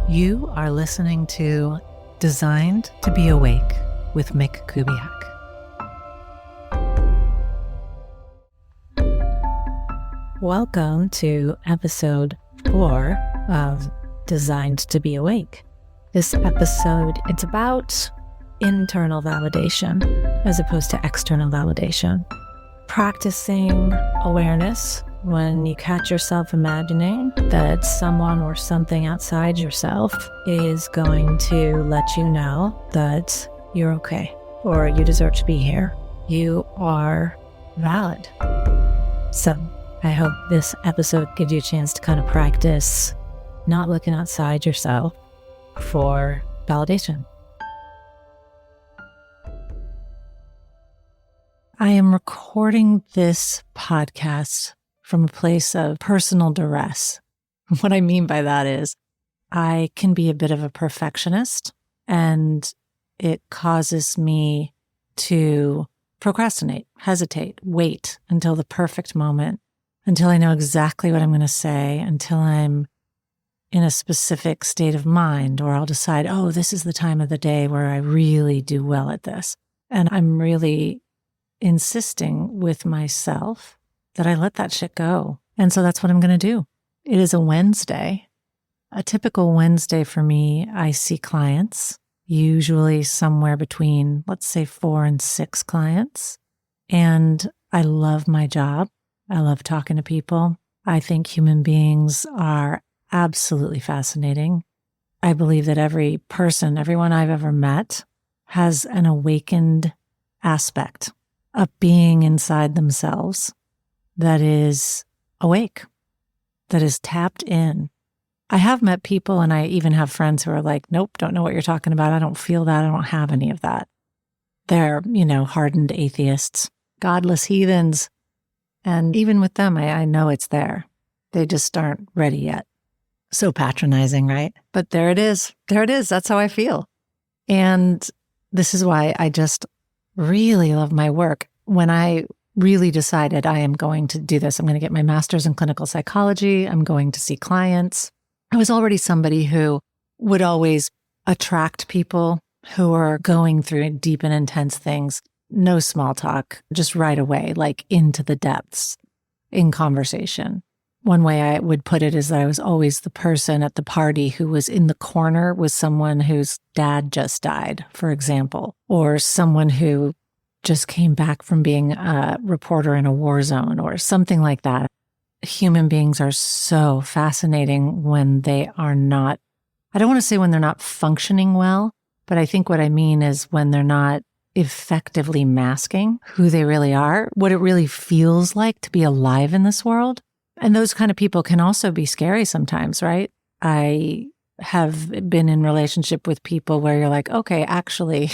You are listening to Designed to Be Awake with Mick Kubiak. Welcome to episode 4 of Designed to Be Awake. This episode, it's about internal validation as opposed to external validation. Practicing awareness when you catch yourself imagining that someone or something outside yourself is going to let you know that you're okay or you deserve to be here. You are valid. So I hope this episode gives you a chance to kind of practice not looking outside yourself for validation. I am recording this podcast from a place of personal duress. What I mean by that is I can be a bit of a perfectionist, and it causes me to procrastinate, hesitate, wait until the perfect moment, until I know exactly what I'm going to say, until I'm in a specific state of mind, or I'll decide, oh, this is the time of the day where I really do well at this. And I'm really insisting with myself that I let that shit go. And so that's what I'm going to do. It is a Wednesday. A typical Wednesday for me, I see clients, usually somewhere between, let's say, 4 and 6 clients. And I love my job. I love talking to people. I think human beings are absolutely fascinating. I believe that every person, everyone I've ever met, has an awakened aspect of being inside themselves that is awake, that is tapped in. I have met people, and I even have friends who are like, nope, don't know what you're talking about. I don't feel that. I don't have any of that. They're, hardened atheists, godless heathens. And even with them, I know it's there. They just aren't ready yet. So patronizing, right? But there it is. There it is. That's how I feel. And this is why I just really love my work. When I really decided I am going to do this, I'm going to get my master's in clinical psychology. I'm going to see clients. I was already somebody who would always attract people who are going through deep and intense things. No small talk, just right away, like into the depths in conversation. One way I would put it is that I was always the person at the party who was in the corner with someone whose dad just died, for example, or someone who just came back from being a reporter in a war zone or something like that. Human beings are so fascinating when they are not, I don't want to say when they're not functioning well, but I think what I mean is when they're not effectively masking who they really are, what it really feels like to be alive in this world. And those kind of people can also be scary sometimes, right? I have been in relationship with people where you're like, okay, actually,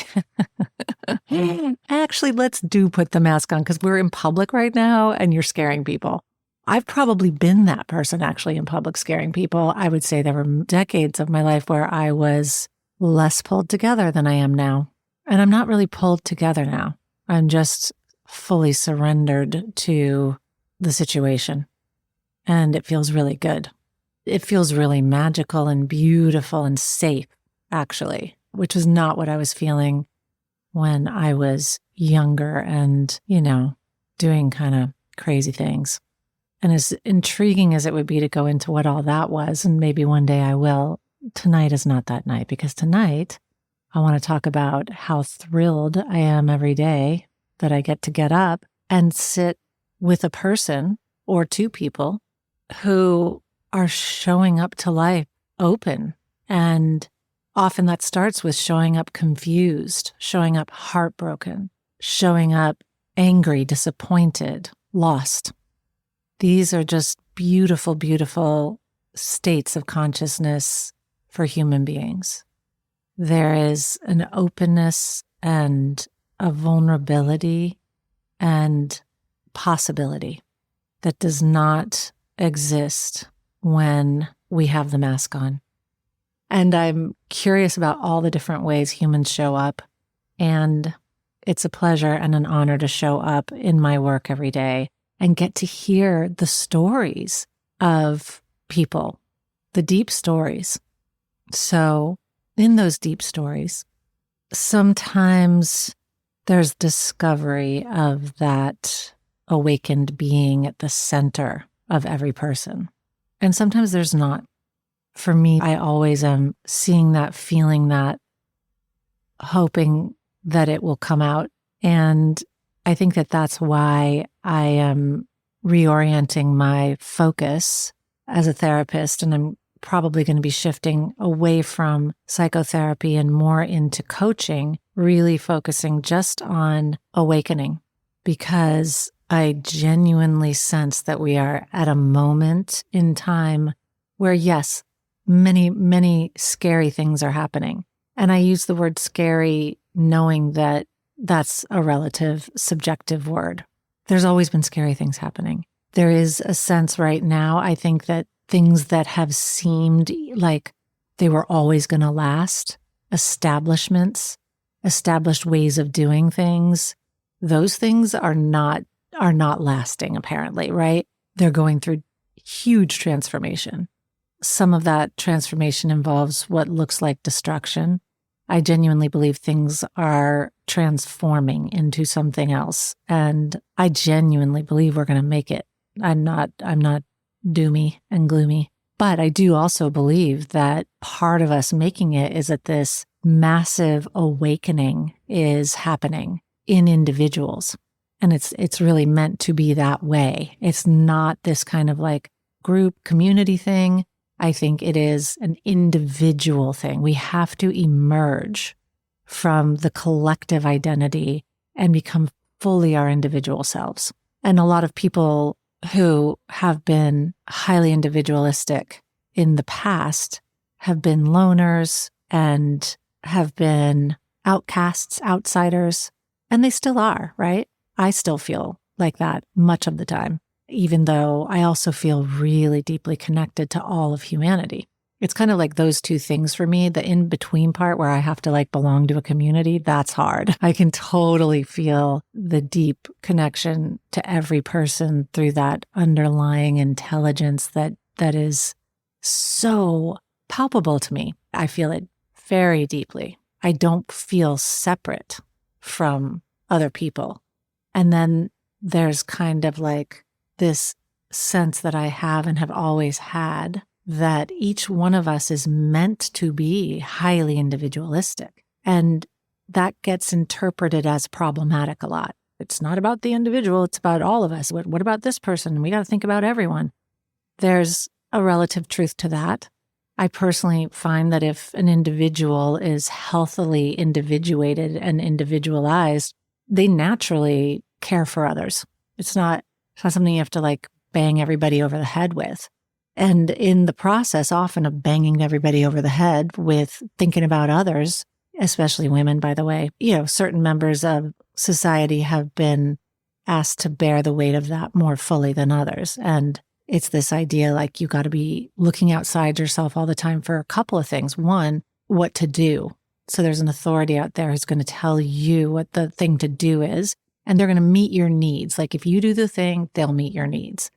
let's put the mask on because we're in public right now and you're scaring people. I've probably been that person actually in public scaring people. I would say there were decades of my life where I was less pulled together than I am now. And I'm not really pulled together now. I'm just fully surrendered to the situation. And it feels really good. It feels really magical and beautiful and safe, actually, which was not what I was feeling when I was younger and, doing kind of crazy things. And as intriguing as it would be to go into what all that was, and maybe one day I will, tonight is not that night, because tonight I want to talk about how thrilled I am every day that I get to get up and sit with a person or 2 people who are showing up to life open. And often that starts with showing up confused, showing up heartbroken, showing up angry, disappointed, lost. These are just beautiful, beautiful states of consciousness for human beings. There is an openness and a vulnerability and possibility that does not exist when we have the mask on. And I'm curious about all the different ways humans show up. And it's a pleasure and an honor to show up in my work every day and get to hear the stories of people, the deep stories. So in those deep stories, sometimes there's discovery of that awakened being at the center of every person. And sometimes there's not. For me, I always am seeing that, feeling that, hoping that it will come out. And I think that that's why I am reorienting my focus as a therapist. And I'm probably going to be shifting away from psychotherapy and more into coaching, really focusing just on awakening, because I genuinely sense that we are at a moment in time where, yes, many, many scary things are happening. And I use the word scary knowing that that's a relative, subjective word. There's always been scary things happening. There is a sense right now, I think, that things that have seemed like they were always going to last, establishments, established ways of doing things, those things are not lasting, apparently, right? They're going through huge transformation. Some of that transformation involves what looks like destruction. I genuinely believe things are transforming into something else. And I genuinely believe we're going to make it. I'm not doomy and gloomy, but I do also believe that part of us making it is that this massive awakening is happening in individuals. And it's really meant to be that way. It's not this kind of like group community thing. I think it is an individual thing. We have to emerge from the collective identity and become fully our individual selves. And a lot of people who have been highly individualistic in the past have been loners and have been outcasts, outsiders, and they still are, right? I still feel like that much of the time, even though I also feel really deeply connected to all of humanity. It's kind of like those two things for me. The in-between part where I have to like belong to a community, that's hard. I can totally feel the deep connection to every person through that underlying intelligence that is so palpable to me. I feel it very deeply. I don't feel separate from other people. And then there's kind of like this sense that I have and have always had that each one of us is meant to be highly individualistic. And that gets interpreted as problematic a lot. It's not about the individual, it's about all of us. What about this person? We got to think about everyone. There's a relative truth to that. I personally find that if an individual is healthily individuated and individualized, they naturally care for others. It's not something you have to like bang everybody over the head with. And in the process, often of banging everybody over the head with thinking about others, especially women, by the way, certain members of society have been asked to bear the weight of that more fully than others. And it's this idea like you got to be looking outside yourself all the time for a couple of things. One, what to do. So there's an authority out there who's going to tell you what the thing to do is, and they're going to meet your needs. Like if you do the thing, they'll meet your needs.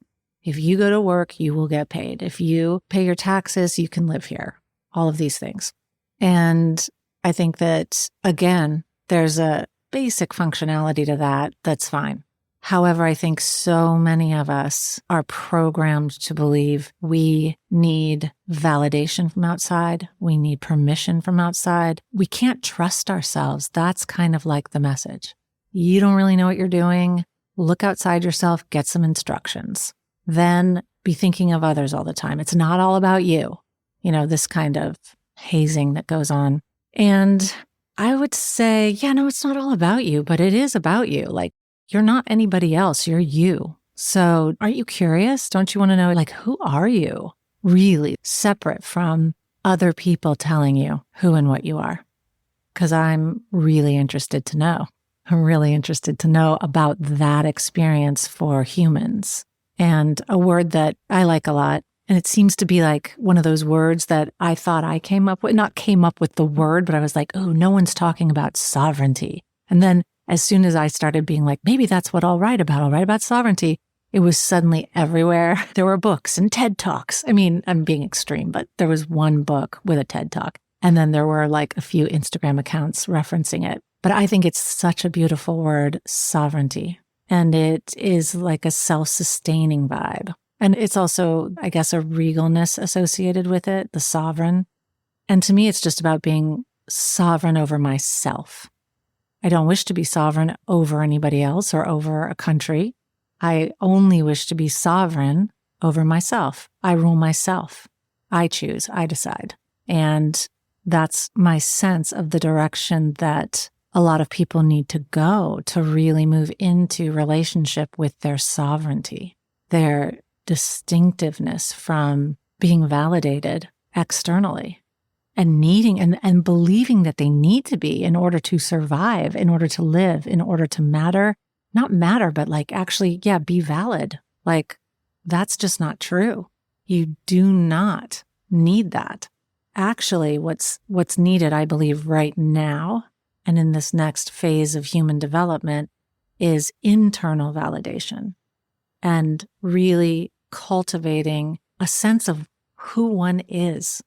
If you go to work, you will get paid. If you pay your taxes, you can live here. All of these things. And I think that, again, there's a basic functionality to that that's fine. However, I think so many of us are programmed to believe we need validation from outside. We need permission from outside. We can't trust ourselves. That's kind of like the message. You don't really know what you're doing. Look outside yourself, get some instructions. Then be thinking of others all the time. It's not all about you. This kind of hazing that goes on. And I would say, it's not all about you, but it is about you. Like, you're not anybody else. You're you. So aren't you curious? Don't you want to know, like, who are you really separate from other people telling you who and what you are? Because I'm really interested to know. I'm really interested to know about that experience for humans. And a word that I like a lot, and it seems to be like one of those words that I thought I not came up with the word, but I was like, oh, no one's talking about sovereignty. And then as soon as I started being like, maybe that's what I'll write about sovereignty, It was suddenly everywhere. There were books and TED Talks. I mean, I'm being extreme, but there was one book with a TED Talk. And then there were like a few Instagram accounts referencing it. But I think it's such a beautiful word, sovereignty. And it is like a self-sustaining vibe. And it's also, I guess, a regalness associated with it, the sovereign. And to me, it's just about being sovereign over myself. I don't wish to be sovereign over anybody else or over a country. I only wish to be sovereign over myself. I rule myself. I choose. I decide. And that's my sense of the direction that a lot of people need to go to really move into relationship with their sovereignty, their distinctiveness from being validated externally and needing and believing that they need to be in order to survive, in order to live, in order to matter. Not matter, but like actually, yeah, be valid. Like that's just not true. You do not need that. Actually, what's needed, I believe, right now and in this next phase of human development is internal validation and really cultivating a sense of who one is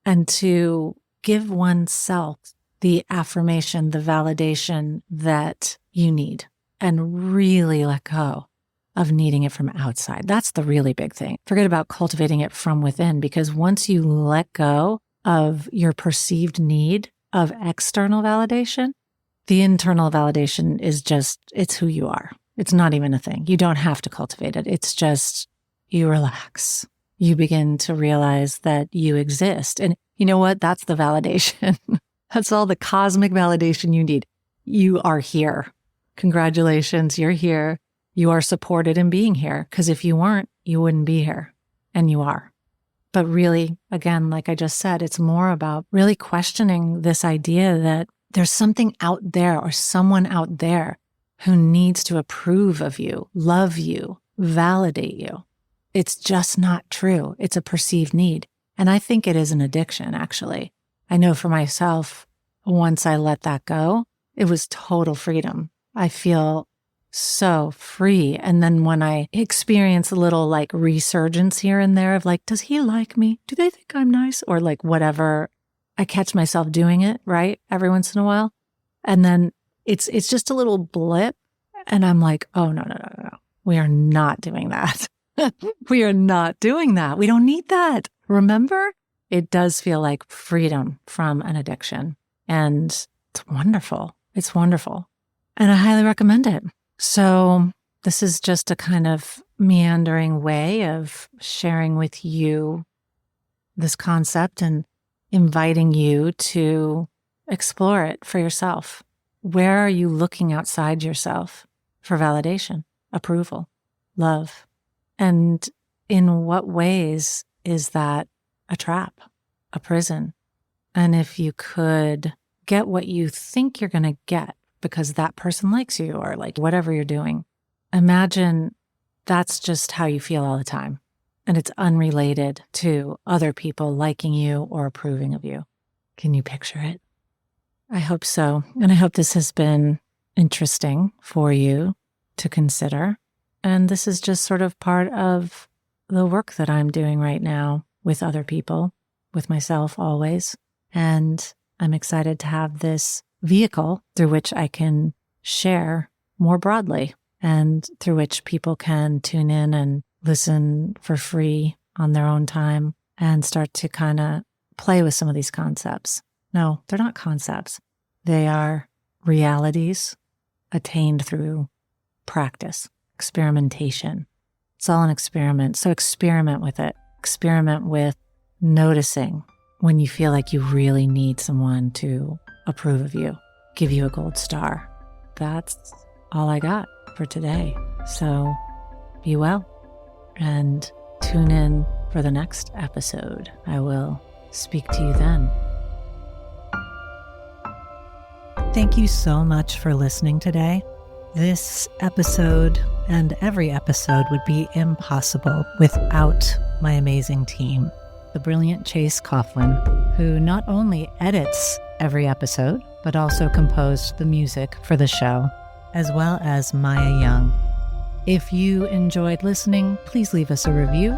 and to give oneself the affirmation, the validation that you need. And really let go of needing it from outside. That's the really big thing. Forget about cultivating it from within, because once you let go of your perceived need of external validation, the internal validation is just, it's who you are. It's not even a thing. You don't have to cultivate it. It's just, you relax. You begin to realize that you exist. And you know what? That's the validation. That's all the cosmic validation you need. You are here. Congratulations, you're here. You are supported in being here, because if you weren't, you wouldn't be here, and you are. But really, again, like I just said, it's more about really questioning this idea that there's something out there or someone out there who needs to approve of you, love you, validate you. It's just not true. It's a perceived need. And I think it is an addiction, actually. I know for myself, once I let that go, it was total freedom. I feel so free. And then when I experience a little like resurgence here and there of like, does he like me? Do they think I'm nice? Or like whatever, I catch myself doing it, right? Every once in a while. And then it's just a little blip. And I'm like, oh, no. We are not doing that. We are not doing that. We don't need that. Remember? It does feel like freedom from an addiction. And it's wonderful. It's wonderful. And I highly recommend it. So this is just a kind of meandering way of sharing with you this concept and inviting you to explore it for yourself. Where are you looking outside yourself for validation, approval, love? And in what ways is that a trap, a prison? And if you could get what you think you're going to get because that person likes you or like whatever you're doing, imagine that's just how you feel all the time. And it's unrelated to other people liking you or approving of you. Can you picture it? I hope so. And I hope this has been interesting for you to consider. And this is just sort of part of the work that I'm doing right now with other people, with myself always. And I'm excited to have this vehicle through which I can share more broadly and through which people can tune in and listen for free on their own time and start to kind of play with some of these concepts. No, they're not concepts. They are realities attained through practice, experimentation. It's all an experiment. So experiment with it. Experiment with noticing when you feel like you really need someone to approve of you, give you a gold star. That's all I got for today. So be well and tune in for the next episode. I will speak to you then. Thank you so much for listening today. This episode and every episode would be impossible without my amazing team, the brilliant Chase Coughlin, who not only edits every episode, but also composed the music for the show, as well as Maia Young. If you enjoyed listening, please leave us a review.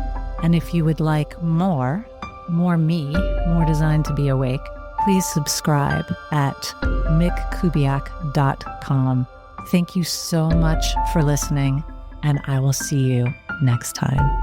And if you would like more me, more designed to be awake, please subscribe at mickkubiak.com. Thank you so much for listening, and I will see you next time.